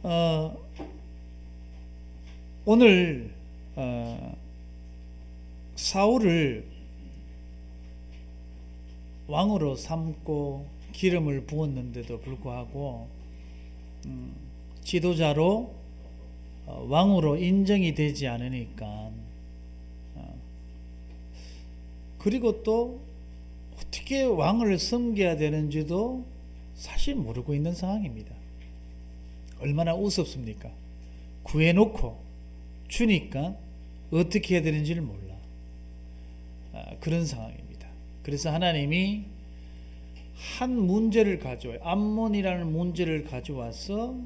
어, 오늘 사울을 왕으로 삼고 기름을 부었는데도 불구하고 지도자로 왕으로 인정이 되지 않으니까 그리고 또 어떻게 왕을 섬겨야 되는지도 사실 모르고 있는 상황입니다. 얼마나 우습습니까? 구해놓고 주니까 어떻게 해야 되는지를 몰라. 그런 상황입니다. 그래서 하나님이 한 문제를 가져와요. 암몬이라는 문제를 가져와서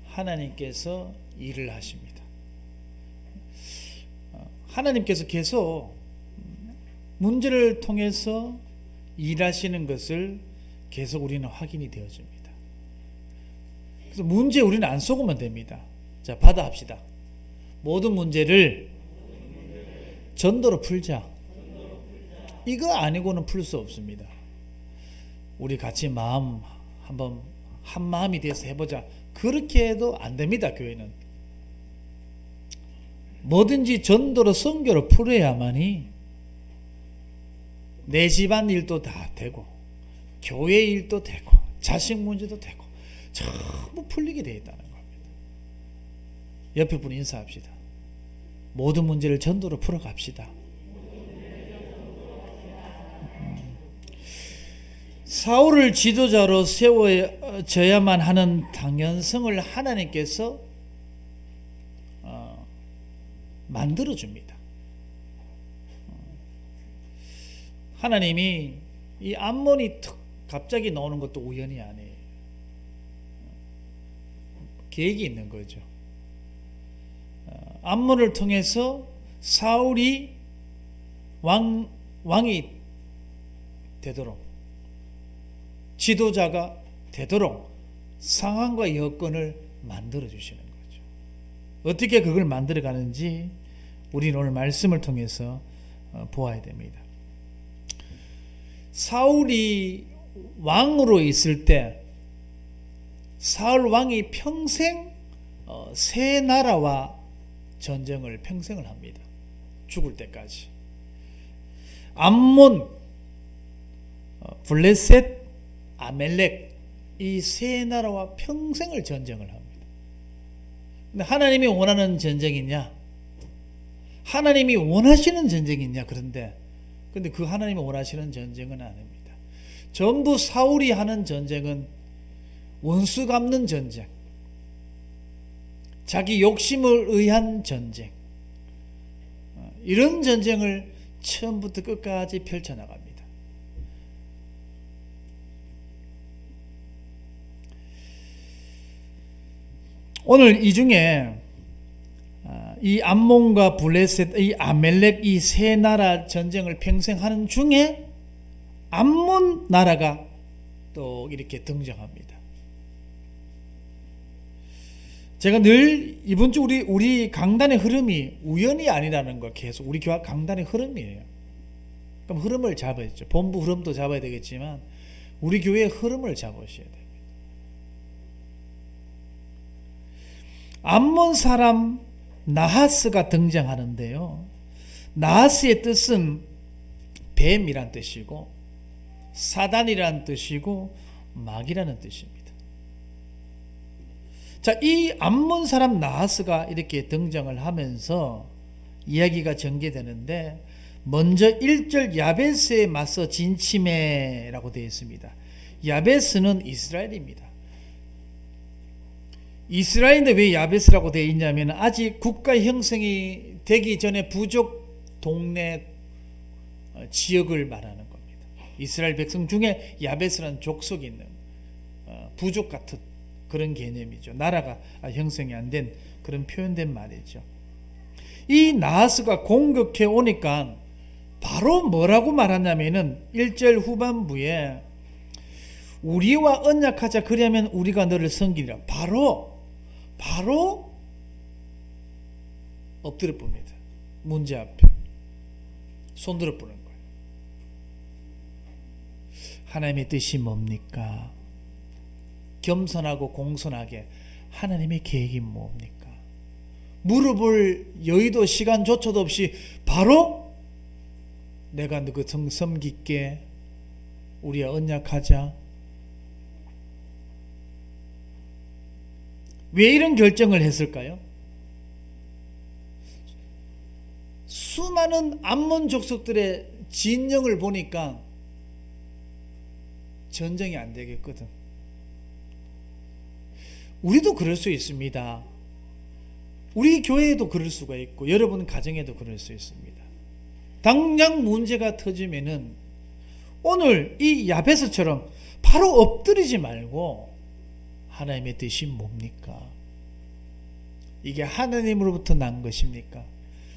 하나님께서 일을 하십니다. 하나님께서 계속 문제를 통해서 일하시는 것을 계속 우리는 확인이 되어집니다. 그래서 문제에 우리는 안 속으면 됩니다. 자, 받아합시다. 모든 문제를 전도로 풀자. 이거 아니고는 풀 수 없습니다. 우리 같이 마음 한번 한 마음이 돼서 해보자. 그렇게 해도 안 됩니다. 교회는 뭐든지 전도로 선교로 풀어야만이 내 집안 일도 다 되고 교회 일도 되고 자식 문제도 되고 전부 풀리게 되어 있다는 겁니다. 옆에 분 인사합시다. 모든 문제를 전도로 풀어갑시다. 사울을 지도자로 세워져야만 하는 당연성을 하나님께서 만들어줍니다. 하나님이 이 암몬이 갑자기 나오는 것도 우연이 아니에요. 계획이 있는 거죠. 암몬을 통해서 사울이 왕이 되도록, 지도자가 되도록 상황과 여건을 만들어 주시는 거죠. 어떻게 그걸 만들어 가는지 우리는 오늘 말씀을 통해서 보아야 됩니다. 사울이 왕으로 있을 때 사울 왕이 평생 세 나라와 전쟁을 평생을 합니다. 죽을 때까지. 암몬, 블레셋, 아멜렉 이 세 나라와 평생을 전쟁을 합니다. 근데 하나님이 원하는 전쟁이냐? 하나님이 원하시는 전쟁이냐? 그런데 그 하나님이 원하시는 전쟁은 아닙니다. 전부 사울이 하는 전쟁은 원수 갚는 전쟁, 자기 욕심을 의한 전쟁, 이런 전쟁을 처음부터 끝까지 펼쳐나갑니다. 오늘 이 중에 이 암몬과 블레셋, 이 아멜렉 이 세 나라 전쟁을 평생 하는 중에 암몬 나라가 또 이렇게 등장합니다. 제가 늘 이번 주 우리 강단의 흐름이 우연이 아니라는 걸 계속 우리 교회 강단의 흐름이에요. 그럼 흐름을 잡아야죠. 본부 흐름도 잡아야 되겠지만 우리 교회의 흐름을 잡으셔야 돼요. 암몬 사람 나하스가 등장하는데요. 나하스의 뜻은 뱀이란 뜻이고 사단이란 뜻이고 마귀라는 뜻입니다. 자, 이 암몬 사람 나하스가 이렇게 등장을 하면서 이야기가 전개되는데 먼저 1절 야베스에 맞서 진침해라고 되어 있습니다. 야베스는 이스라엘입니다. 이스라엘인데 왜 야베스라고 되어 있냐면 아직 국가 형성이 되기 전에 부족 동네 지역을 말하는 겁니다. 이스라엘 백성 중에 야베스라는 족속이 있는 부족 같은 그런 개념이죠. 나라가 형성이 안 된 그런 표현된 말이죠. 이 나하스가 공격해 오니까 바로 뭐라고 말하냐면은 1절 후반부에 우리와 언약하자 그러면 우리가 너를 섬기리라. 바로 엎드려 봅니다. 문제 앞에 손들어 보는 거예요. 하나님의 뜻이 뭡니까? 겸손하고 공손하게 하나님의 계획이 뭡니까? 물어볼 여의도 시간조차도 없이 바로 내가 너그 섬기게 우리와 언약하자. 왜 이런 결정을 했을까요? 수많은 암몬 족속들의 진영을 보니까 전쟁이 안 되겠거든. 우리도 그럴 수 있습니다. 우리 교회에도 그럴 수가 있고 여러분 가정에도 그럴 수 있습니다. 당장 문제가 터지면은 오늘 이 야베스처럼 바로 엎드리지 말고 하나님의 뜻이 뭡니까? 이게 하나님으로부터 난 것입니까?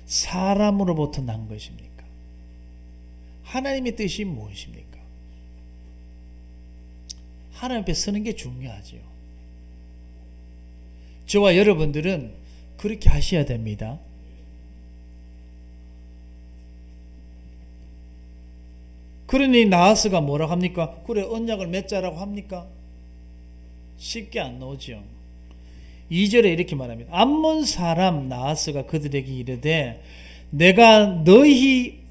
사람으로부터 난 것입니까? 하나님의 뜻이 무엇입니까? 하나님 앞에 서는 게 중요하죠. 저와 여러분들은 그렇게 하셔야 됩니다. 그러니 나하스가 뭐라고 합니까? 그래 언약을 맺자라고 합니까? 쉽게 안 나오죠. 2절에 이렇게 말합니다. 암몬 사람 나하스가 그들에게 이르되 내가 너희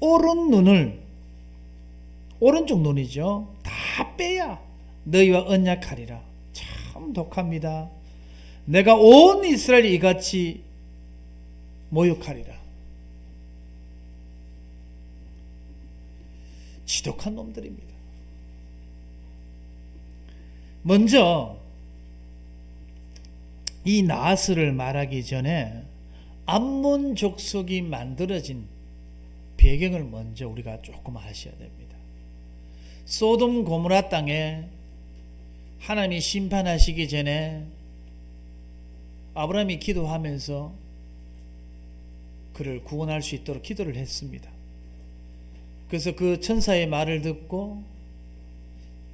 오른쪽 눈이죠. 다 빼야 너희와 언약하리라. 참 독합니다. 내가 온 이스라엘이 이같이 모욕하리라. 지독한 놈들입니다. 먼저 이 나하스를 말하기 전에 암몬 족속이 만들어진 배경을 먼저 우리가 조금 아셔야 됩니다. 소돔 고모라 땅에 하나님이 심판하시기 전에 아브라함이 기도하면서 그를 구원할 수 있도록 기도를 했습니다. 그래서 그 천사의 말을 듣고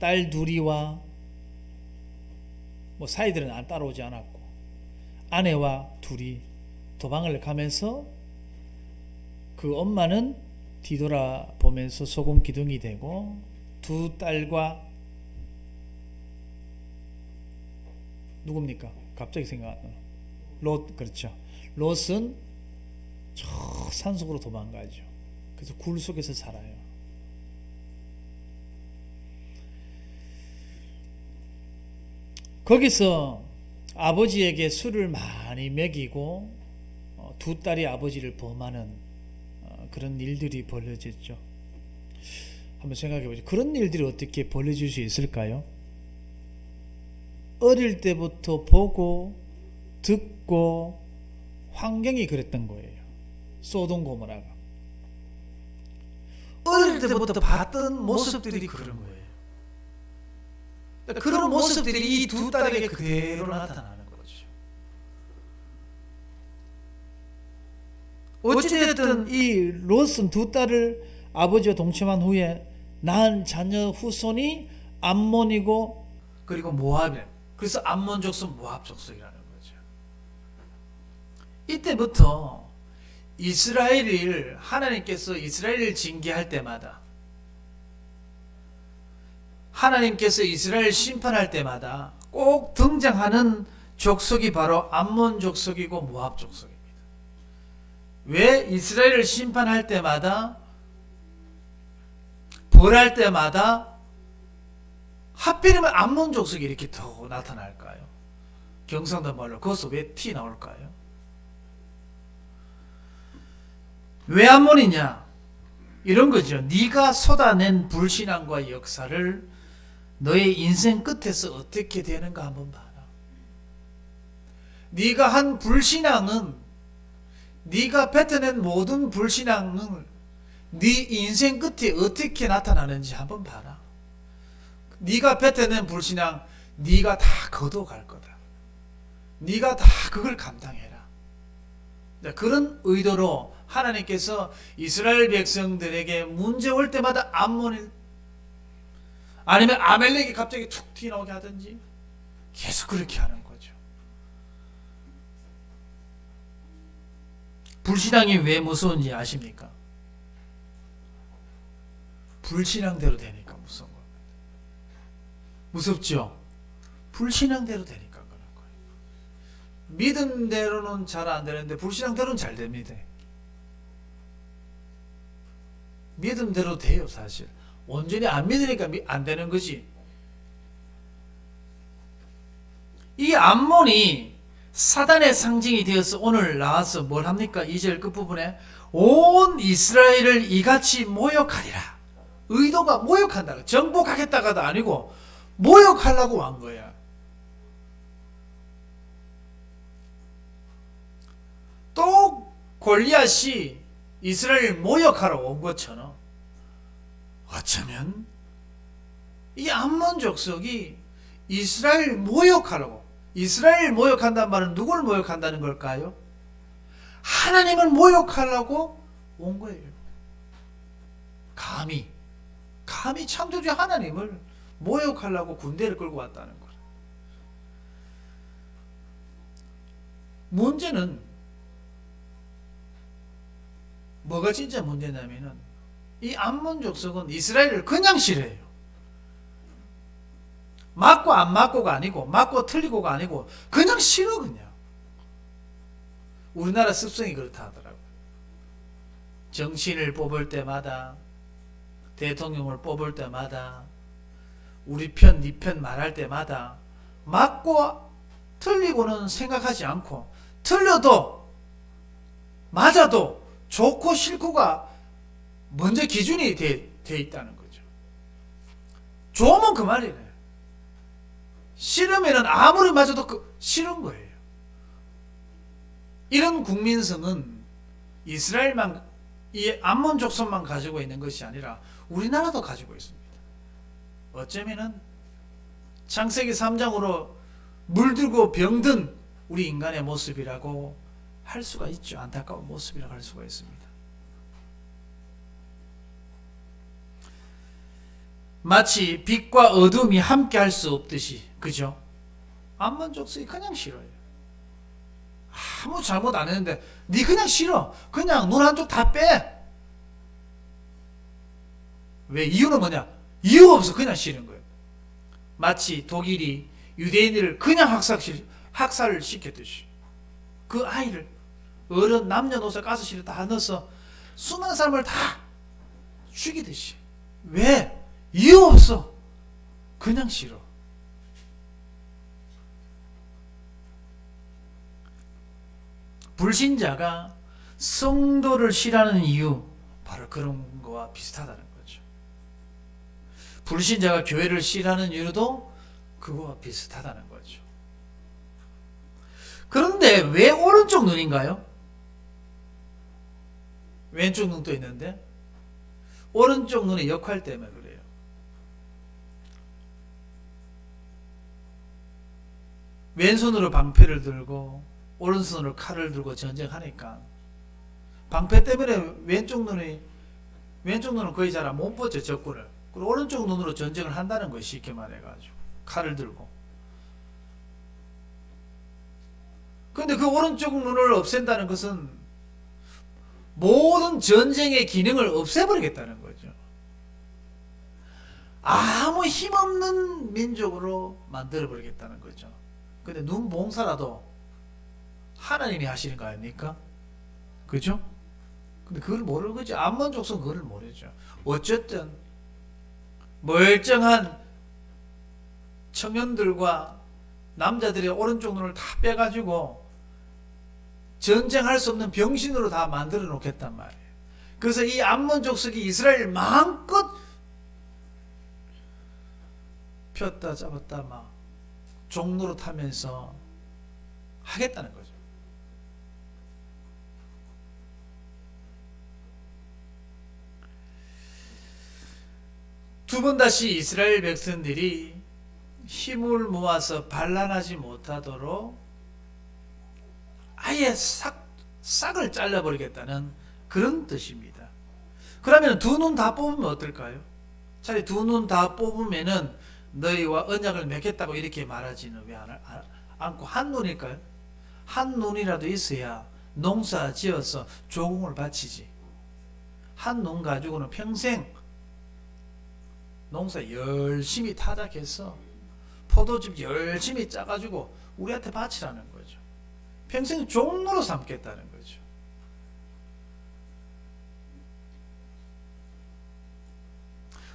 딸 둘이와 사이들은 안 따라오지 않았고 아내와 둘이 도망을 가면서 그 엄마는 뒤돌아보면서 소금 기둥이 되고 두 딸과 누굽니까? 갑자기 생각 안 나요. 롯, 그렇죠. 롯은 저 산속으로 도망가죠. 그래서 굴 속에서 살아요. 거기서 아버지에게 술을 많이 먹이고 두 딸이 아버지를 범하는 그런 일들이 벌어졌죠. 한번 생각해 보죠. 그런 일들이 어떻게 벌어질 수 있을까요? 어릴 때부터 보고 듣고 환경이 그랬던 거예요. 소돔 고모라가 어릴 때부터 봤던 모습들이 그런 거예요. 그런 모습들이 이 두 딸에게 그대로 나타나는 거죠. 어찌됐든 이 롯은 두 딸을 아버지와 동침한 후에 낳은 자녀 후손이 암몬이고 그리고 모압이에요. 그래서 암몬 족속, 모압 족속이라는 거죠. 이때부터 하나님께서 이스라엘을 징계할 때마다, 하나님께서 이스라엘 심판할 때마다 꼭 등장하는 족속이 바로 암몬 족속이고 모압 족속입니다. 왜 이스라엘을 심판할 때마다, 벌할 때마다 하필이면 암몬 족속이 이렇게 더 나타날까요? 경상도 말로 거기서 왜 티 나올까요? 왜 암몬이냐? 이런 거죠. 네가 쏟아낸 불신앙과 역사를 너의 인생 끝에서 어떻게 되는가 한번 봐라. 네가 한 불신앙은, 네가 뱉어낸 모든 불신앙은 네 인생 끝에 어떻게 나타나는지 한번 봐라. 네가 뱉어낸 불신앙, 네가 다 거둬갈 거다. 네가 다 그걸 감당해라. 그런 의도로 하나님께서 이스라엘 백성들에게 문제 올 때마다 암몬 아니면 아멜렉이 갑자기 툭 튀어나오게 하든지 계속 그렇게 하는 거죠. 불신앙이 왜 무서운지 아십니까? 불신앙대로 되니까 무서운 겁니다. 무섭죠? 불신앙대로 되니까 그런 거예요. 믿음대로는 잘 안 되는데 불신앙대로는 잘 됩니다. 믿음대로 돼요, 사실. 온전히 안 믿으니까 안 되는 거지. 이 암몬이 사단의 상징이 되어서 오늘 나와서 뭘 합니까? 2절 끝부분에 온 이스라엘을 이같이 모욕하리라. 의도가 모욕한다. 정복하겠다가도 아니고 모욕하려고 한 거야. 또 골리앗이 이스라엘 모욕하러 온 것처럼 어쩌면 이 암몬 족속이 이스라엘 모욕하려고, 이스라엘 모욕한다는 말은 누굴 모욕한다는 걸까요? 하나님을 모욕하려고 온 거예요. 감히 창조주 하나님을 모욕하려고 군대를 끌고 왔다는 거예요. 문제는 뭐가 진짜 문제냐면은 이 암몬 족속은 이스라엘을 그냥 싫어해요. 맞고 안 맞고가 아니고, 맞고 틀리고가 아니고 그냥 싫어. 그냥 우리나라 습성이 그렇다 하더라고요. 정치인을 뽑을 때마다, 대통령을 뽑을 때마다, 우리 편, 네 편 말할 때마다 맞고 틀리고는 생각하지 않고, 틀려도 맞아도 좋고 싫고가 먼저 기준이 돼 있다는 거죠. 좋으면 그 말이네. 싫으면 아무리 맞아도 싫은 거예요. 이런 국민성은 이스라엘만, 이 암몬 족속만 가지고 있는 것이 아니라 우리나라도 가지고 있습니다. 어쩌면은 창세기 3장으로 물들고 병든 우리 인간의 모습이라고 할 수가 있죠. 안타까운 모습이라고 할 수가 있습니다. 마치 빛과 어둠이 함께 할 수 없듯이, 그죠? 암몬 족속이 그냥 싫어요. 아무 잘못 안 했는데 니 그냥 싫어. 그냥 눈 한쪽 다 빼. 왜? 이유는 뭐냐? 이유가 없어. 그냥 싫은 거예요. 마치 독일이 유대인을 그냥 학살을 시켰듯이 그 아이를 어른 남녀노소 가스실에 다 넣어서 수많은 사람을 다 죽이듯이. 왜? 이유 없어. 그냥 싫어. 불신자가 성도를 싫어하는 이유, 바로 그런 거와 비슷하다는 거죠. 불신자가 교회를 싫어하는 이유도 그거와 비슷하다는 거죠. 그런데 왜 오른쪽 눈인가요? 왼쪽 눈도 있는데 오른쪽 눈의 역할 때문에 그래요. 왼손으로 방패를 들고 오른손으로 칼을 들고 전쟁하니까 방패 때문에 왼쪽 눈은 거의 잘 못 보죠, 적군을. 그리고 오른쪽 눈으로 전쟁을 한다는 거예요, 쉽게 말해가지고. 칼을 들고. 근데 그 오른쪽 눈을 없앤다는 것은 모든 전쟁의 기능을 없애버리겠다는 거죠. 아무 힘없는 민족으로 만들어버리겠다는 거죠. 근데 눈 봉사라도 하나님이 하시는 거 아닙니까? 그죠? 근데 그걸 모르는 거지. 암몬 족속은 그걸 모르죠. 어쨌든 멀쩡한 청년들과 남자들의 오른쪽 눈을 다 빼가지고 전쟁할 수 없는 병신으로 다 만들어 놓겠단 말이에요. 그래서 이 암몬 족속이 이스라엘 마음껏 폈다 잡았다 막 종로로 타면서 하겠다는 거죠. 두 번 다시 이스라엘 백성들이 힘을 모아서 반란하지 못하도록 아예 싹을 잘라버리겠다는 그런 뜻입니다. 그러면 두 눈 다 뽑으면 어떨까요? 차라리 두 눈 다 뽑으면은 너희와 언약을 맺겠다고 이렇게 말하지는 왜 않고 한 눈일까요? 한 눈이라도 있어야 농사 지어서 조공을 바치지. 한 눈 가지고는 평생 농사 열심히 타작해서 포도즙 열심히 짜가지고 우리한테 바치라는 거죠. 평생 종로로 삼겠다는 거죠.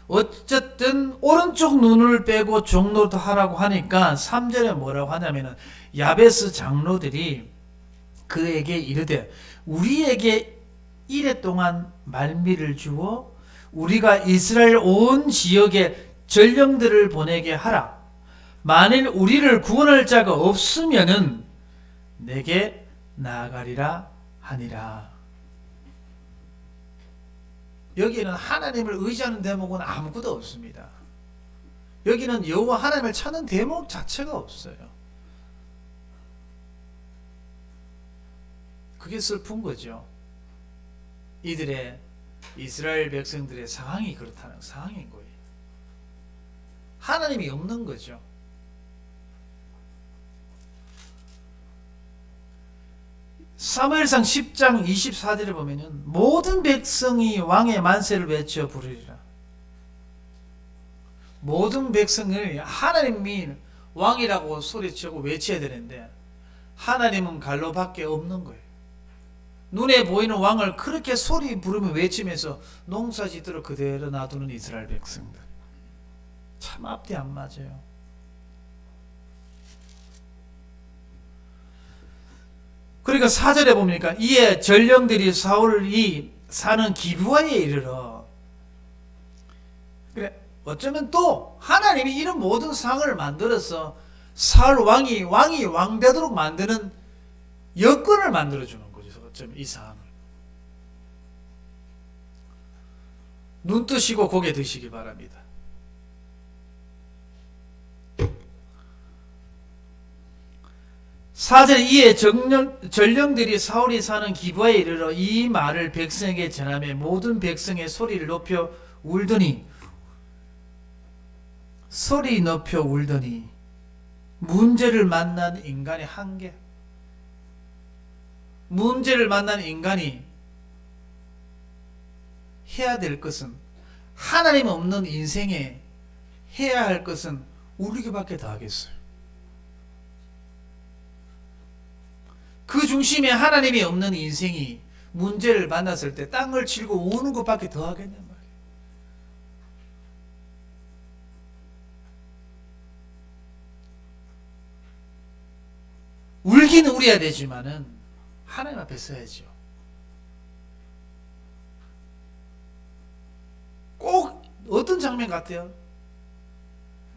어쨌든 오른쪽 눈을 빼고 종로도 하라고 하니까 3절에 뭐라고 하냐면은 야베스 장로들이 그에게 이르되 우리에게 이래 동안 말미를 주어 우리가 이스라엘 온 지역에 전령들을 보내게 하라. 만일 우리를 구원할 자가 없으면은 내게 나아가리라 하니라. 여기는 하나님을 의지하는 대목은 아무것도 없습니다. 여기는 여호와 하나님을 찾는 대목 자체가 없어요. 그게 슬픈 거죠. 이스라엘 백성들의 상황이 그렇다는 상황인 거예요. 하나님이 없는 거죠. 사무엘상 10장 24절에 보면은 모든 백성이 왕의 만세를 외쳐 부르리라. 모든 백성을 하나님이 왕이라고 소리치고 외쳐야 되는데 하나님은 갈로밖에 없는 거예요. 눈에 보이는 왕을 그렇게 소리 부르며 외치면서 농사짓도록 그대로 놔두는 이스라엘 백성들. 참 앞뒤 안 맞아요. 그러니까 4절에 보니까 이에 전령들이 사울이 사는 기브아에 이르러. 그래, 어쩌면 또 하나님이 이런 모든 상황을 만들어서 사울 왕이 왕되도록 만드는 여건을 만들어주는 거죠. 어쩌면 이 상황을. 눈 뜨시고 고개 드시기 바랍니다. 사절 이에 전령들이 사울이 사는 기브아에 이르러 이 말을 백성에게 전하며 모든 백성의 소리를 높여 울더니 문제를 만난 인간의 한계. 문제를 만난 인간이 해야 될 것은, 하나님 없는 인생에 해야 할 것은 울기밖에 더 하겠어요. 그 중심에 하나님이 없는 인생이 문제를 만났을 때 땅을 치고 우는 것밖에 더 하겠냔 말이에요. 울기는 울어야 되지만은 하나님 앞에 서야죠. 꼭 어떤 장면 같아요?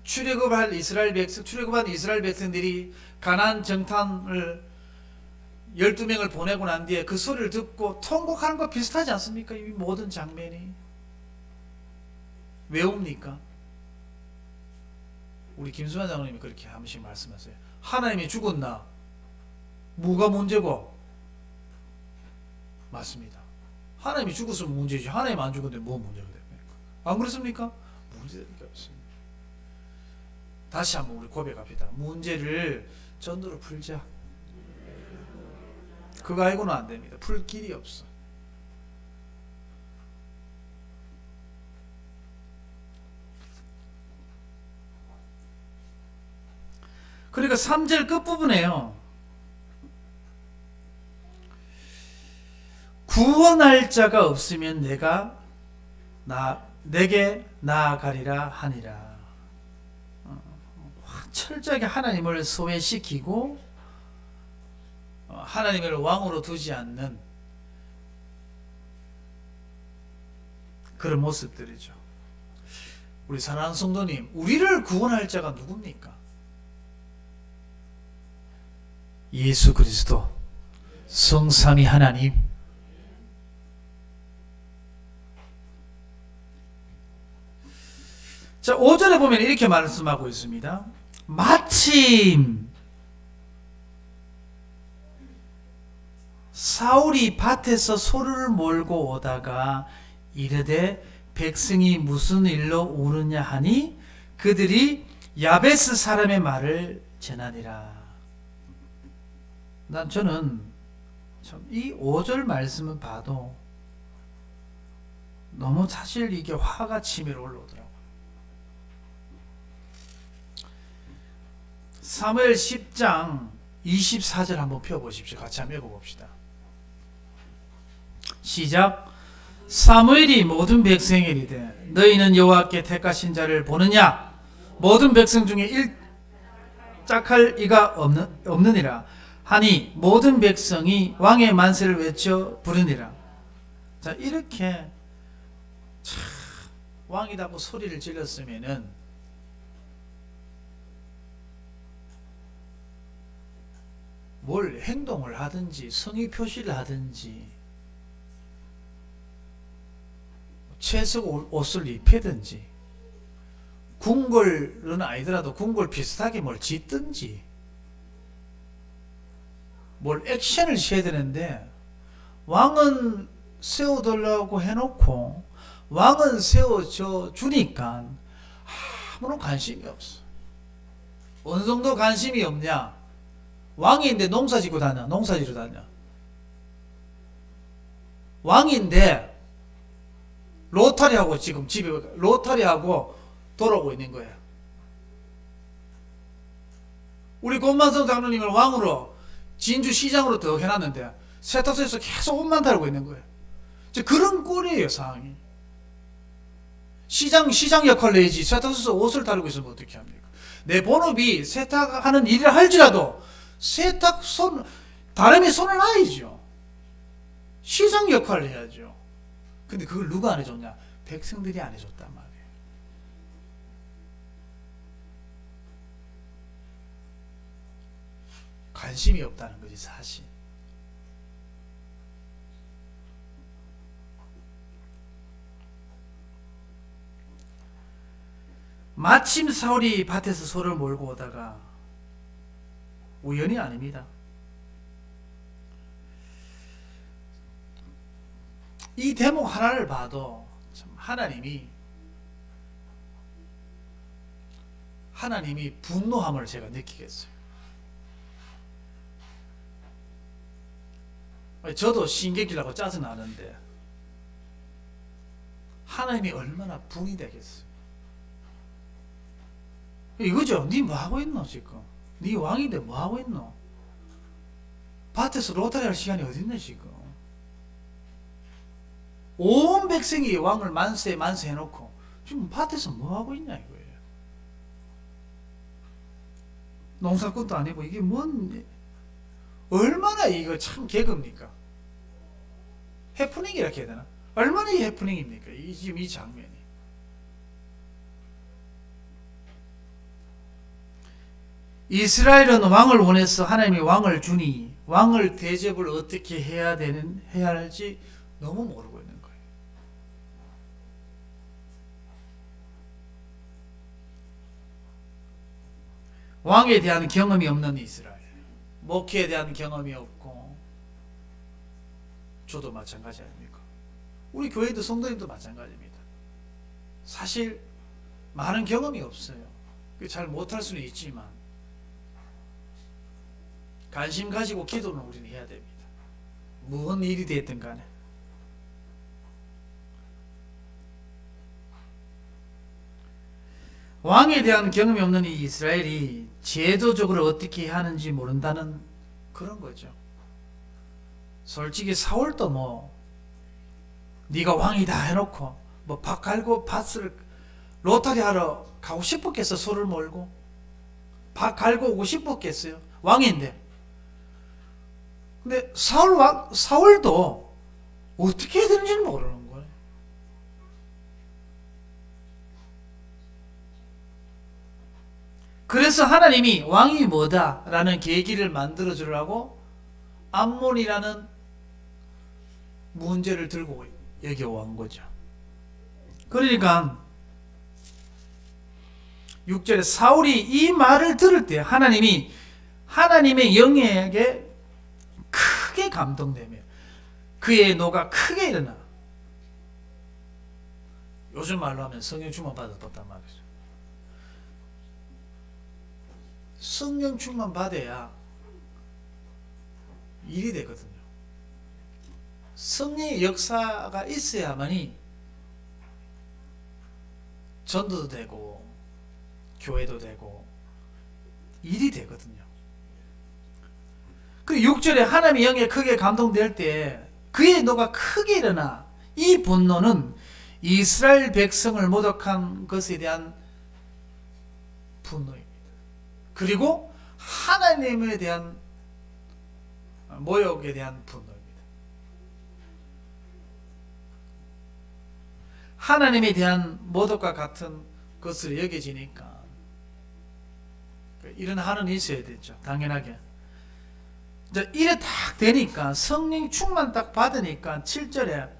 출애굽한 이스라엘 백성들이 가나안 정탐을 12명을 보내고 난 뒤에 그 소리를 듣고 통곡하는 거 비슷하지 않습니까? 이 모든 장면이. 왜 옵니까? 우리 김수환 장로님이 그렇게 한 번씩 말씀하세요. 하나님이 죽었나? 뭐가 문제고? 맞습니다. 하나님이 죽었으면 문제지. 하나님 안 죽었는데 뭐 문제가 됩니까? 안 그렇습니까? 문제가 없습니다. 다시 한번 우리 고백합시다. 문제를 전도로 풀자. 그거 알고는 안 됩니다. 풀 길이 없어. 그러니까 3절 끝부분에요. 구원할 자가 없으면 내게 나아가리라 하니라. 철저하게 하나님을 소외시키고 하나님을 왕으로 두지 않는 그런 모습들이죠. 우리 사랑하는 성도님, 우리를 구원할 자가 누굽니까? 예수 그리스도, 성삼위 하나님. 자, 5절에 보면 이렇게 말씀하고 있습니다. 마침 사울이 밭에서 소를 몰고 오다가 이르되 백성이 무슨 일로 우느냐 하니 그들이 야베스 사람의 말을 전하니라. 저는 참 이 5절 말씀을 봐도 너무 사실 이게 화가 치밀어 올라오더라고요. 사무엘 10장 24절 한번 펴보십시오. 같이 한번 읽어봅시다. 시작. 사무엘이 모든 백성에게 이르되 너희는 여호와께 택하신 자를 보느냐? 모든 백성 중에 일짝할 이가 없느니라 하니 모든 백성이 왕의 만세를 외쳐 부르니라. 자, 이렇게 참 왕이라고 소리를 질렀으면은 뭘 행동을 하든지 성의 표시를 하든지 채색 옷을 입히든지 궁궐은 아니더라도 궁궐 비슷하게 뭘 짓든지 뭘 액션을 취해야 되는데 왕은 세워달라고 해놓고 왕은 세워줘 주니까 아무런 관심이 없어. 어느 정도 관심이 없냐? 왕인데 농사짓고 다녀. 농사지러 다녀. 왕인데 로타리하고 지금 집에 로타리하고 돌아오고 있는 거예요. 우리 권만성 장로님을 왕으로 진주시장으로 더 해놨는데 세탁소에서 계속 옷만 달고 있는 거예요. 그런 꼴이에요, 상황이. 시장 역할을 해야지 세탁소에서 옷을 다루고 있으면 어떻게 합니까? 내 본업이 세탁하는 일을 할지라도 다름에 손을 놔야죠. 시장 역할을 해야죠. 근데 그걸 누가 안 해줬냐? 백성들이 안 해줬단 말이에요. 관심이 없다는 거지, 사실. 마침 사울이 밭에서 소를 몰고 오다가 우연이 아닙니다. 이 대목 하나를 봐도 참 하나님이 분노함을 제가 느끼겠어요. 저도 신경질나고 짜증나는데 하나님이 얼마나 분이 되겠어요. 이거죠. 니 뭐하고 있노 지금? 니 왕인데 뭐하고 있노? 밭에서 로타리 할 시간이 어딨네 지금? 온 백성이 왕을 만세 해놓고 지금 밭에서 뭐하고 있냐 이거예요. 농사꾼도 아니고 이게 얼마나 이거 참 개그입니까? 해프닝이라 해야 되나? 얼마나 이 해프닝입니까? 지금 이 장면이. 이스라엘은 왕을 원해서 하나님이 왕을 주니 왕을 대접을 어떻게 해야 할지 너무 모르고 있는 거예요. 왕에 대한 경험이 없는 이스라엘, 목회에 대한 경험이 없고, 저도 마찬가지 아닙니까? 우리 교회도 성도님도 마찬가지입니다. 사실 많은 경험이 없어요. 잘 못할 수는 있지만 관심 가지고 기도는 우리는 해야 됩니다. 무슨 일이 됐든 간에. 왕에 대한 경험이 없는 이 이스라엘이 제도적으로 어떻게 하는지 모른다는 그런 거죠. 솔직히 사울도 네가 왕이다 해놓고 밭 갈고 밭을 로타리 하러 가고 싶었겠어. 소를 몰고 밭 갈고 오고 싶었겠어요. 왕인데. 근데 사울도 어떻게 해야 되는지는 모르는 거예요. 그래서 하나님이 왕이 뭐다라는 계기를 만들어 주려고 암몬이라는 문제를 들고 여기 온 거죠. 그러니까 6절에 사울이 이 말을 들을 때 하나님이 하나님의 영에게 크게 감동되며 그의 노가 크게 일어나. 요즘 말로 하면 성령 충만 받았단 말이죠. 성령 충만 받아야 일이 되거든요. 성령의 역사가 있어야만이 전도도 되고 교회도 되고 일이 되거든요. 그 6절에 하나님의 영에 크게 감동될 때 그의 노가 크게 일어나 이 분노는 이스라엘 백성을 모독한 것에 대한 분노입니다. 그리고 하나님에 대한 모욕에 대한 분노입니다. 하나님에 대한 모독과 같은 것으로 여겨지니까 이런 한은 있어야 되죠. 당연하게. 이래 딱 되니까 성령 충만 딱 받으니까 7절에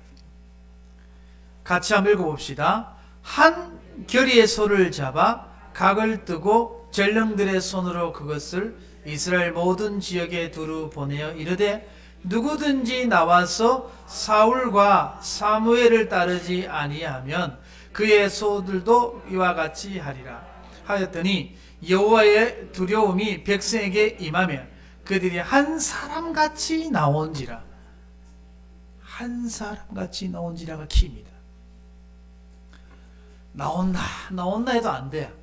같이 한번 읽어봅시다. 한 결의의 소를 잡아 각을 뜨고 전령들의 손으로 그것을 이스라엘 모든 지역에 두루 보내어 이르되 누구든지 나와서 사울과 사무엘을 따르지 아니하면 그의 소들도 이와 같이 하리라 하였더니 여호와의 두려움이 백성에게 임하며 그들이 한 사람같이 나온지라. 한 사람같이 나온지라가 키입니다. 나온다 해도 안 돼.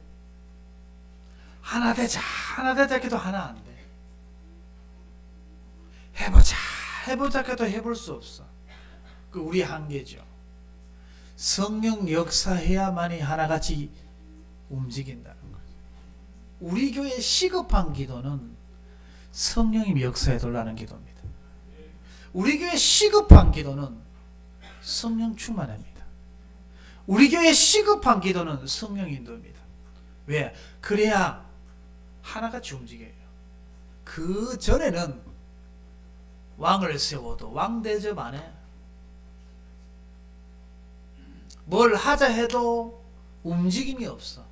하나 되자 해도 하나 안 돼. 해보자 해도 해볼 수 없어. 그 우리 한계죠. 성령 역사해야만이 하나같이 움직인다는 거죠. 우리 교회 시급한 기도는 성령님 역사에 달라는 기도입니다. 우리 교회 시급한 기도는 성령 충만합니다. 우리 교회 시급한 기도는 성령 인도입니다. 왜? 그래야 하나같이 움직여요. 그 전에는 왕을 세워도 왕 대접 안 해. 뭘 하자 해도 움직임이 없어.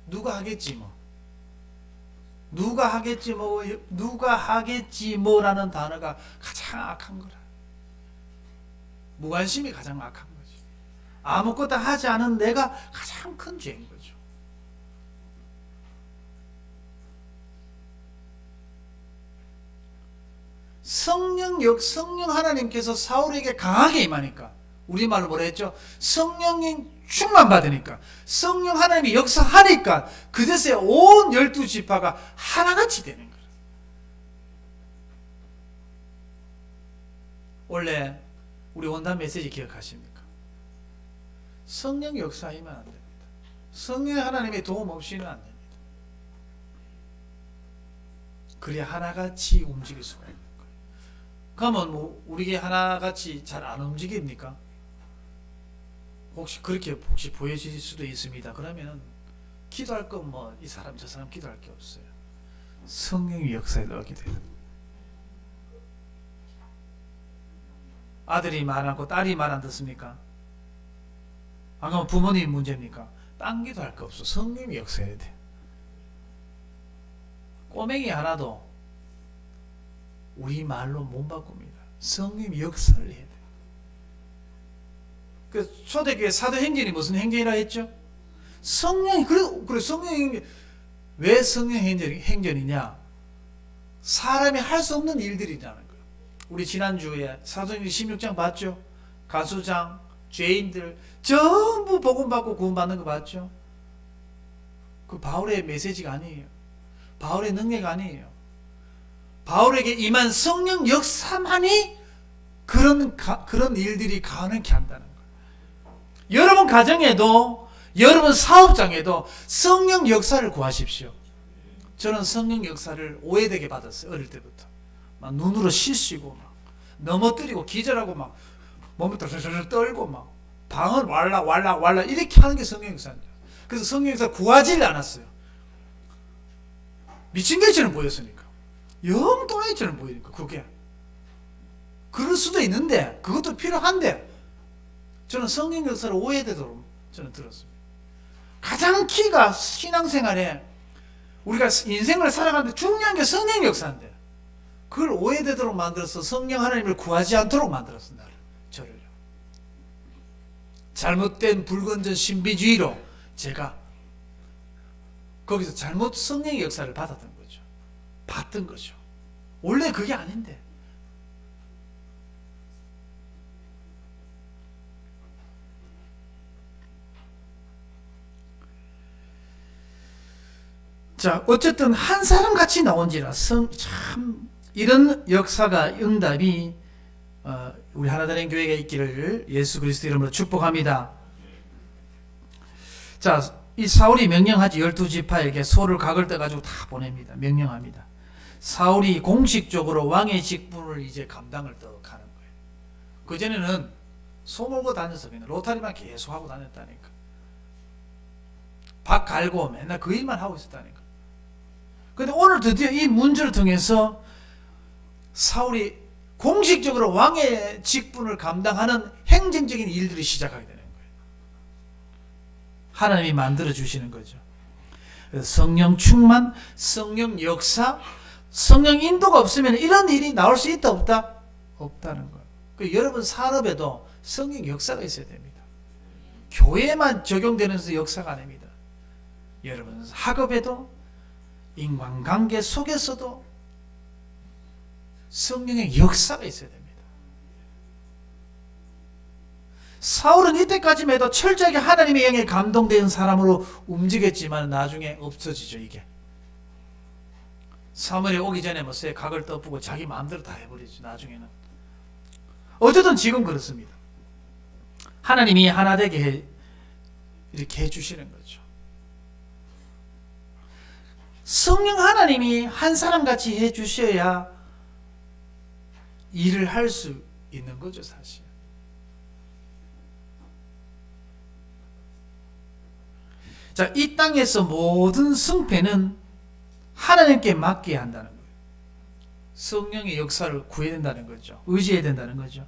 누가 하겠지 뭐. 누가 하겠지 뭐라는 단어가 가장 악한 거라. 무관심이 가장 악한 거지. 아무것도 하지 않은 내가 가장 큰 죄인 거죠. 성령 하나님께서 사울에게 강하게 임하니까, 우리말로 뭐라 했죠? 성령님 충만 받으니까, 성령 하나님이 역사하니까 그제서야 온 12지파가 하나같이 되는 거예요. 원래 우리 원단 메시지 기억하십니까? 성령 역사이면 안 됩니다. 성령 하나님의 도움 없이는 안 됩니다. 그래야 하나같이 움직일 수가 있는 거예요. 그러면 뭐 우리 하나같이 잘 안 움직입니까? 혹시 보여질 수도 있습니다. 그러면 기도할 건 뭐 이 사람 저 사람 기도할 게 없어요. 성령의 역사에 넣게 돼요. 아들이 말 안 하고 딸이 말 안 듣습니까? 안 그러면 부모님 문제입니까? 딴 기도할 거 없어. 성령의 역사에 돼. 꼬맹이 하나도 우리 말로 못 바꿉니다. 성령의 역사를 해야 돼. 그 초대교회 사도행전이 무슨 행전이라 했죠? 성령이 그래 성령이 왜 성령 행전이냐? 사람이 할 수 없는 일들이라는 거예요. 우리 지난주에 사도행전 16장 봤죠? 가수장, 죄인들 전부 복음받고 구원받는 거 봤죠? 그 바울의 메시지가 아니에요. 바울의 능력 아니에요. 바울에게 임한 성령 역사만이 그런 일들이 가능케 한다는 거예요. 여러분 가정에도, 여러분 사업장에도 성령 역사를 구하십시오. 저는 성령 역사를 오해되게 받았어요. 어릴 때부터. 막 눈으로 씻시고 막 넘어뜨리고 기절하고 막 몸을 덜덜덜 떨고 막 방을 왈라 이렇게 하는 게 성령 역사입니다. 그래서 성령 역사 구하지를 않았어요. 미친 개처럼 보였으니까. 영 또라이처럼 보이니까 그게. 그럴 수도 있는데 그것도 필요한데 저는 성령 역사를 오해되도록 저는 들었습니다. 가장 키가 신앙생활에 우리가 인생을 살아가는데 중요한 게 성령 역사인데 그걸 오해되도록 만들어서 성령 하나님을 구하지 않도록 만들었어. 저를요. 잘못된 불건전 신비주의로 제가 거기서 잘못 성령의 역사를 받았던 거죠. 봤던 거죠. 원래 그게 아닌데. 자, 어쨌든 한 사람 같이 나온지라 참 이런 역사가 응답이 우리 하나되는 교회가 있기를 예수 그리스도 이름으로 축복합니다. 자, 이 사울이 명령하지 12지파에게 소를 각을 떠가지고 다 보냅니다. 명령합니다. 사울이 공식적으로 왕의 직분을 이제 감당을 또 하는 거예요. 그전에는 소 몰고 다녀서 그냥 로타리만 계속 하고 다녔다니까. 밥 갈고 맨날 그 일만 하고 있었다니까. 근데 오늘 드디어 이 문제를 통해서 사울이 공식적으로 왕의 직분을 감당하는 행정적인 일들이 시작하게 되는 거예요. 하나님이 만들어 주시는 거죠. 성령 충만, 성령 역사, 성령 인도가 없으면 이런 일이 나올 수 있다 없다? 없다는 거예요. 여러분 산업에도 성령 역사가 있어야 됩니다. 교회만 적용되는 역사가 아닙니다. 여러분 학업에도 인간관계 속에서도 성령의 역사가 있어야 됩니다. 사울은 이때까지만 해도 철저하게 하나님의 영에 감동된 사람으로 움직였지만 나중에 없어지죠. 이게 사무엘이 오기 전에 뭐 쇠 각을 떠부고 자기 마음대로 다 해버리죠. 나중에는 어쨌든 지금 그렇습니다. 하나님이 하나 되게 이렇게 해주시는 거죠. 성령 하나님이 한 사람같이 해주셔야 일을 할 수 있는 거죠, 사실. 자, 이 땅에서 모든 승패는 하나님께 맡겨야 한다는 거예요. 성령의 역사를 구해야 된다는 거죠. 의지해야 된다는 거죠.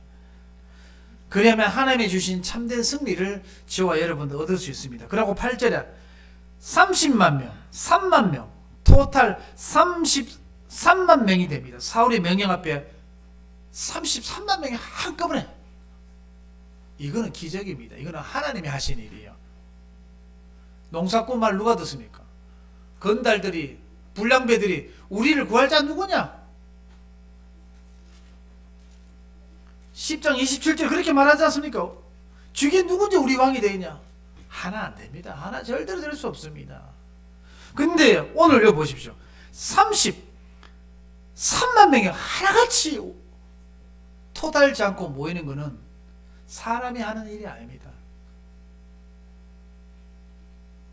그러면 하나님이 주신 참된 승리를 저와 여러분도 얻을 수 있습니다. 그리고 8절에 30만 명, 3만 명, 토탈 33만 명이 됩니다. 사울의 명령 앞에 33만 명이 한꺼번에. 이거는 기적입니다. 이거는 하나님이 하신 일이에요. 농사꾼 말 누가 듣습니까? 건달들이, 불량배들이 우리를 구할 자 누구냐? 10장 27절 그렇게 말하지 않습니까? 주게 누군지 우리 왕이 되느냐? 하나 안 됩니다. 하나 절대로 될 수 없습니다. 근데 오늘 여기 보십시오. 33만 명이 하나같이 토달지 않고 모이는 것은 사람이 하는 일이 아닙니다.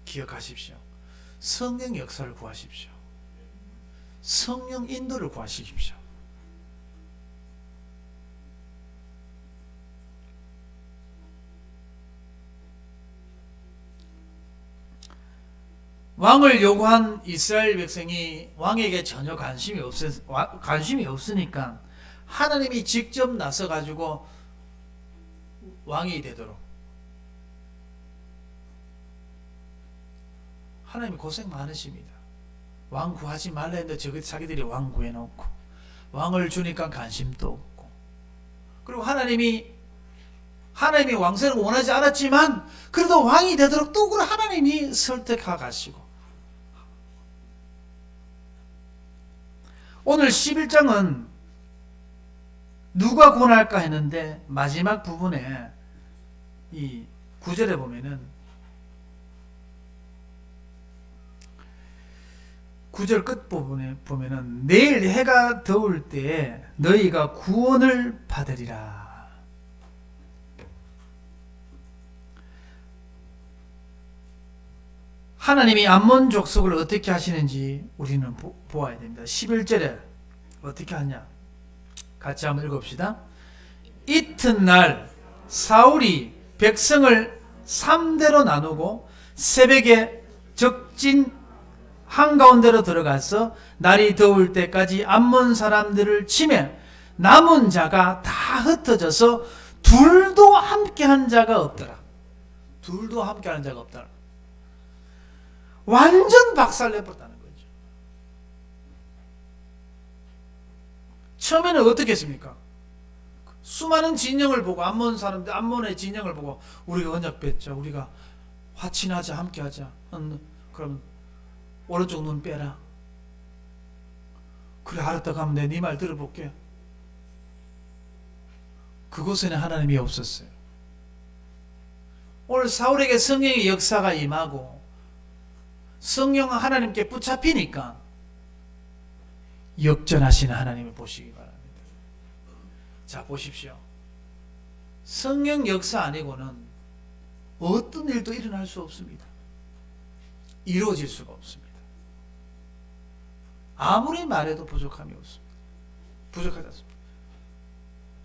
기억하십시오. 성령 역사를 구하십시오. 성령 인도를 구하십시오. 왕을 요구한 이스라엘 백성이 왕에게 전혀 관심이 없으니까 하나님이 직접 나서 가지고 왕이 되도록 하나님이 고생 많으십니다. 왕 구하지 말라 했는데 자기들이 왕 구해놓고 왕을 주니까 관심도 없고, 그리고 하나님이 왕세는 원하지 않았지만 그래도 왕이 되도록 또 하나님이 설득하 가시고. 오늘 11장은 누가 권할까 했는데 마지막 부분에 이 9절에 보면은 9절 끝부분에 보면은 내일 해가 더울 때에 너희가 구원을 받으리라. 하나님이 암몬 족속을 어떻게 하시는지 우리는 보아야 됩니다. 11절에 어떻게 하냐? 같이 한번 읽읍시다. 이튿날 사울이 백성을 3대로 나누고 새벽에 적진 한가운데로 들어가서 날이 더울 때까지 암몬 사람들을 치매 남은 자가 다 흩어져서 둘도 함께한 자가 없더라. 둘도 함께한 자가 없더라. 완전 박살내버렸다는 거죠. 처음에는 어떻게 했습니까? 수많은 진영을 보고 암몬의 진영을 보고 우리가 언약 맺자, 우리가 화친하자, 함께하자. 그럼 오른쪽 눈 빼라. 그래, 알았다. 가면 내 네 말 들어볼게. 그곳에는 하나님이 없었어요. 오늘 사울에게 성령의 역사가 임하고 성령은 하나님께 붙잡히니까 역전하시는 하나님을 보시기 바랍니다. 자, 보십시오. 성령 역사 아니고는 어떤 일도 일어날 수 없습니다. 이루어질 수가 없습니다. 아무리 말해도 부족함이 없습니다. 부족하지 않습니다.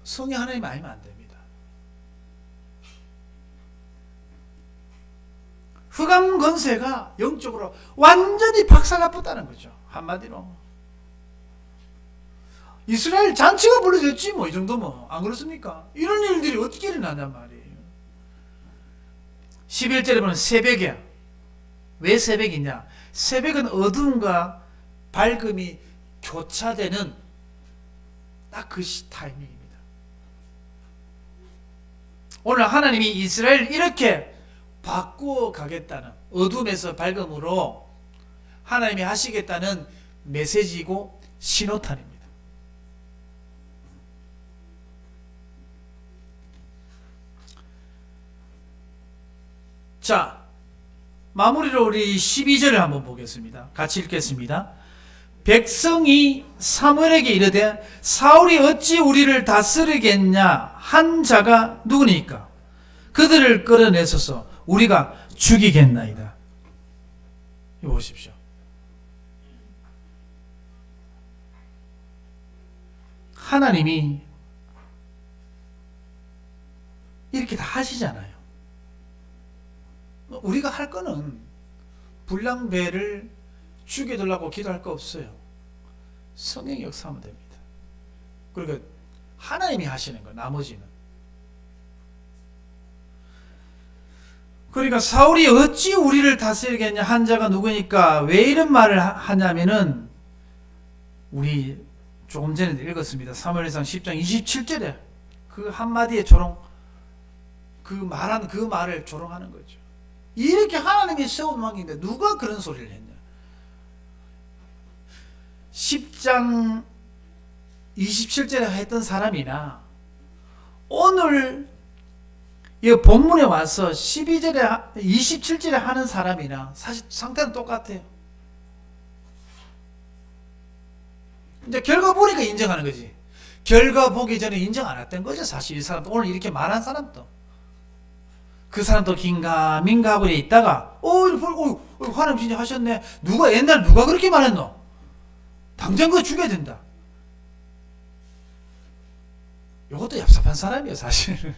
성령 하나님 아니면 안 됩니다. 흑암 권세가 영적으로 완전히 박살났다는 거죠. 한마디로 이스라엘 잔치가 불러졌지 뭐 이 정도면 안 그렇습니까? 이런 일들이 어떻게 일어나냔 말이에요. 11절에 보면 새벽이야. 왜 새벽이냐? 새벽은 어두움과 밝음이 교차되는 딱 그 타이밍입니다. 오늘 하나님이 이스라엘을 이렇게 바꾸어 가겠다는, 어둠에서 밝음으로 하나님이 하시겠다는 메시지이고 신호탄입니다. 자, 마무리로 우리 12절을 한번 보겠습니다. 같이 읽겠습니다. 백성이 사무엘에게 이르되 사울이 어찌 우리를 다스리겠냐 한 자가 누구니까 그들을 끌어내소서 우리가 죽이겠나이다. 이거 보십시오. 하나님이 이렇게 다 하시잖아요. 우리가 할 거는 불량배를 죽여달라고 기도할 거 없어요. 성령이 역사하면 됩니다. 그러니까 하나님이 하시는 거, 나머지는. 그러니까 사울이 어찌 우리를 다스리겠냐 한 자가 누구니까 왜 이런 말을 하냐면은 우리 조금 전에 읽었습니다. 사무엘상 10장 27절에 그 한마디에 조롱, 그 말한 그 말을 조롱하는 거죠. 이렇게 하나님이 세운 왕인데 누가 그런 소리를 했냐? 10장 27절에 했던 사람이나 오늘 이 본문에 와서 12절에 27절에 하는 사람이나 사실 상태는 똑같아요. 이제 결과 보니까 인정하는 거지. 결과 보기 전에 인정 안 했던 거죠. 사실 이 사람도 오늘 이렇게 말한 사람도 그 사람도 긴가민가 하고 있다가 하나님 진짜 하셨네. 옛날 누가 그렇게 말했노? 당장 그거 죽여야 된다. 이것도 얍삽한 사람이에요 사실.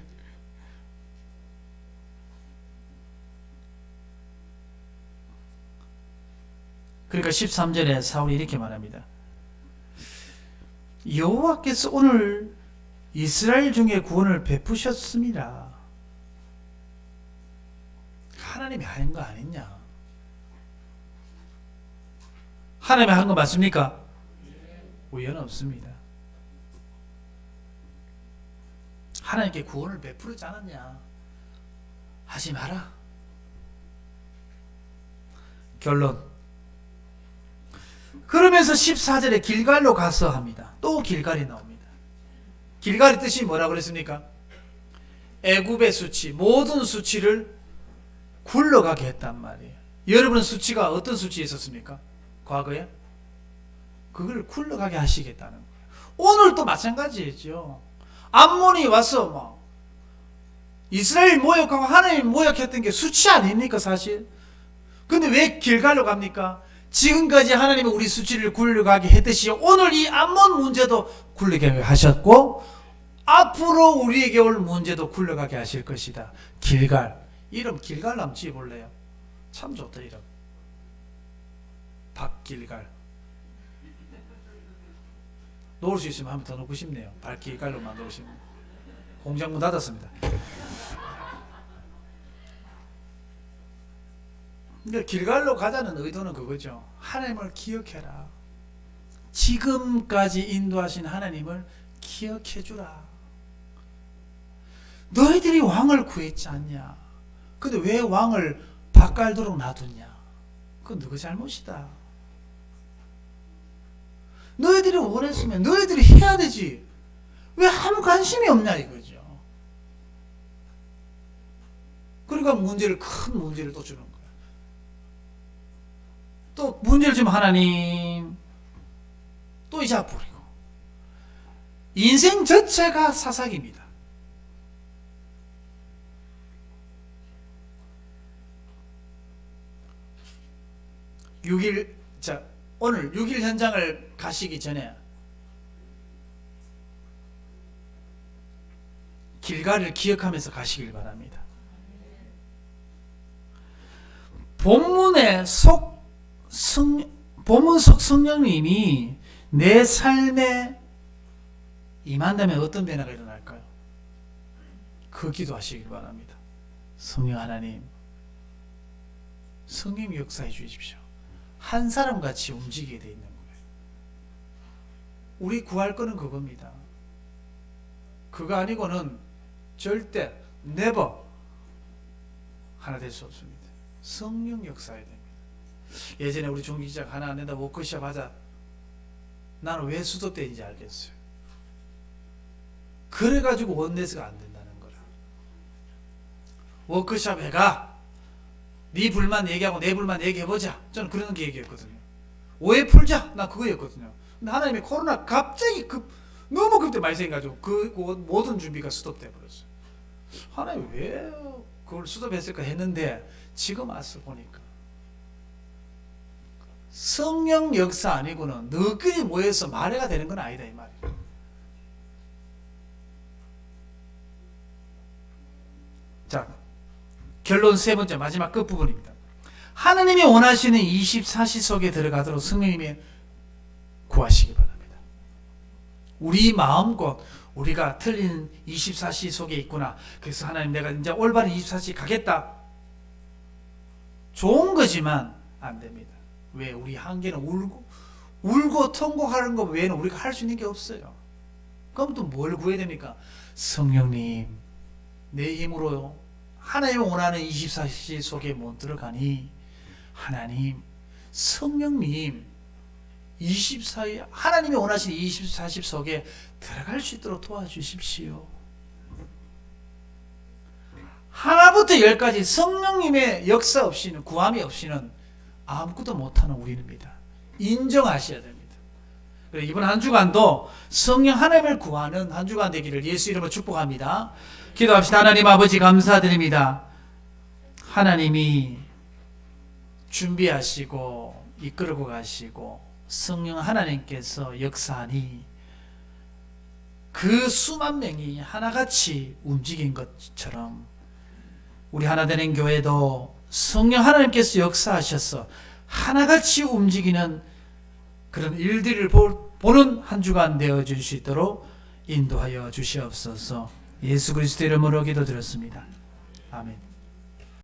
그러니까 13절에 사울이 이렇게 말합니다. 여호와께서 오늘 이스라엘 중에 구원을 베푸셨습니다. 하나님이 하는 거 아니냐? 하나님이 한 거 맞습니까? 우연 없습니다. 하나님께 구원을 베푸지 않았냐? 하지 마라. 결론. 그러면서 14절에 길갈로 가서 합니다. 또 길갈이 나옵니다. 길갈의 뜻이 뭐라고 그랬습니까? 애굽의 수치, 모든 수치를 굴러가게 했단 말이에요. 여러분은 수치가 어떤 수치에 있었습니까? 과거에? 그걸 굴러가게 하시겠다는 거예요. 오늘도 마찬가지죠. 암몬이 와서 이스라엘 모욕하고 하나님 모욕했던 게 수치 아닙니까 사실? 근데 왜 길갈로 갑니까? 지금까지 하나님이 우리 수치를 굴러가게 했듯이 오늘 이 암몬 문제도 굴러가게 하셨고 앞으로 우리에게 올 문제도 굴러가게 하실 것이다. 길갈. 이름 길갈 한번 지어볼래요? 참 좋다 이름. 박길갈. 놓을 수 있으면 한 번 더 놓고 싶네요. 박길갈로만 놓으시면. 공장문 닫았습니다. 근데 길갈로 가자는 의도는 그거죠. 하나님을 기억해라. 지금까지 인도하신 하나님을 기억해주라. 너희들이 왕을 구했지 않냐? 근데 왜 왕을 밭갈도록 놔두냐? 그건 너희 잘못이다. 너희들이 원했으면 너희들이 해야 되지. 왜 아무 관심이 없냐 이거죠. 그러니까 큰 문제를 또 주는 거야. 또 문제를 주면 하나님 또 이자 부리고. 인생 전체가 사사기입니다. 오늘 6일 현장을 가시기 전에 길가를 기억하면서 가시길 바랍니다. 본문 속 성령님이 내 삶에 임한다면 어떤 변화가 일어날까요? 그 기도하시길 바랍니다. 성령 하나님, 성령 역사해 주십시오. 한 사람 같이 움직이게 돼 있는 거예요. 우리 구할 거는 그겁니다. 그거 아니고는 절대 never 하나 될 수 없습니다. 성령 역사해야 됩니다. 예전에 우리 종기시작 하나 안 된다 워크숍 하자. 나는 왜 수도때인지 알겠어요. 그래가지고 원내스가 안 된다는 거라. 워크숍 해가 네 불만 얘기하고 내 불만 얘기해보자. 저는 그런 계획이었거든요. 오해 풀자. 나 그거였거든요. 근데 하나님이 코로나 갑자기 너무 그때 많이 생겨가지고 그 모든 준비가 스톱돼 버렸어요. 하나님 왜 그걸 스톱했을까 했는데 지금 와서 보니까 성령 역사 아니고는 너희끼리 모여서 마래가 되는 건 아니다 이 말이에요. 자, 결론 세 번째 마지막 끝부분입니다. 하나님이 원하시는 24시 속에 들어가도록 성령님이 구하시기 바랍니다. 우리 마음과 우리가 틀린 24시 속에 있구나. 그래서 하나님 내가 이제 올바른 24시 가겠다. 좋은 거지만 안 됩니다. 왜? 우리 한계는 울고 통곡하는 것 외에는 우리가 할 수 있는 게 없어요. 그럼 또 뭘 구해야 됩니까? 성령님, 내 힘으로 하나님이 원하는 24시 속에 못 들어가니 하나님, 성령님 24시 하나님이 원하시는 24시 속에 들어갈 수 있도록 도와주십시오. 하나부터 열까지 성령님의 역사 없이는 구함이 없이는 아무것도 못하는 우리입니다. 인정하셔야 됩니다. 그래서 이번 한 주간도 성령 하나님을 구하는 한 주간 되기를 예수 이름으로 축복합니다. 기도합시다. 하나님 아버지 감사드립니다. 하나님이 준비하시고 이끌고 가시고 성령 하나님께서 역사하니 그 수만 명이 하나같이 움직인 것처럼 우리 하나되는 교회도 성령 하나님께서 역사하셔서 하나같이 움직이는 그런 일들을 보는 한 주간 되어줄 수 있도록 인도하여 주시옵소서. 예수 그리스도 이름으로 기도드렸습니다. 아멘.